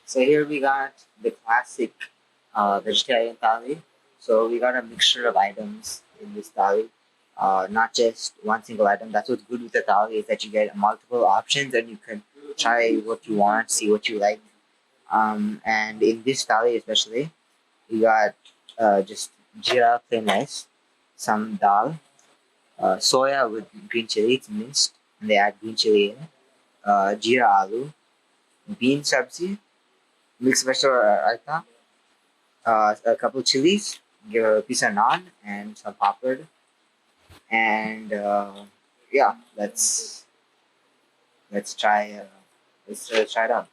So here we got the classic vegetarian thali. So we got a mixture of items in this thali, not just one single item. That's what's good with the thali is that you get multiple options and you can try what you want, see what you like. And in this thali especially, we got just jeera plain rice, some dal, soya with green chili. It's minced and they add green chili in. Jeera aloo, bean sabzi, mixed vegetable raita, a couple chilies, give a piece of naan and some papad, and yeah, let's try try it out.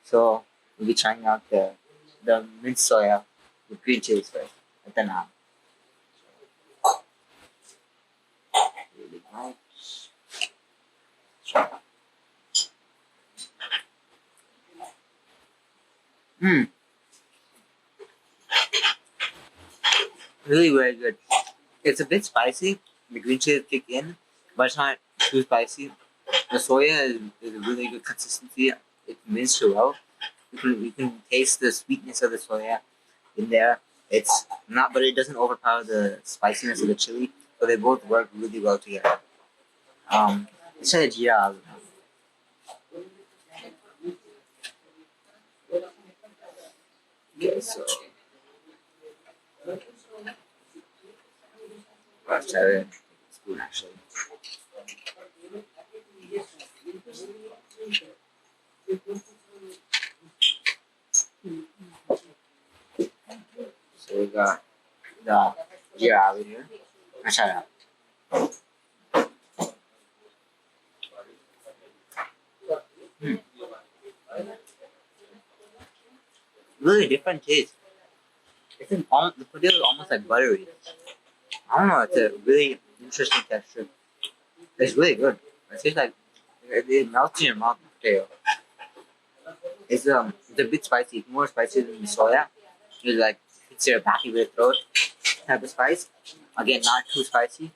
So we'll be trying out the minced soya with green chilies first, and then naan. Really nice. Try. Hmm. Really very good. It's a bit spicy. The green chili kick in, but it's not too spicy. The soya is a really good consistency. It's minced well. You can taste the sweetness of the soya in there. It's not, but it doesn't overpower the spiciness of the chili. So they both work really well together. Let's try the jeera. Okay, so let's try it. Spoon actually. So we got the jeera over here. Let's try it out. Hmm. Really different taste. The potato is almost like buttery. I don't know. It's a really interesting texture. It's really good. It tastes like it melts in your mouth. Potato. It's a bit spicy. It's more spicy than the soya. It's like it's your back of your throat type of spice. Again, not too spicy.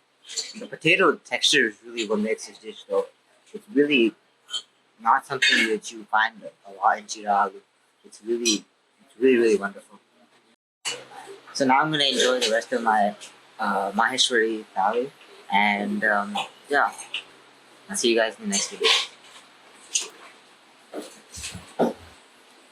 The potato texture is really what makes this dish though. It's really not something that you find a lot in jeera aloo. It's really wonderful. So now I'm gonna enjoy the rest of my Maheshwari Thali, and yeah, I'll see you guys in the next video.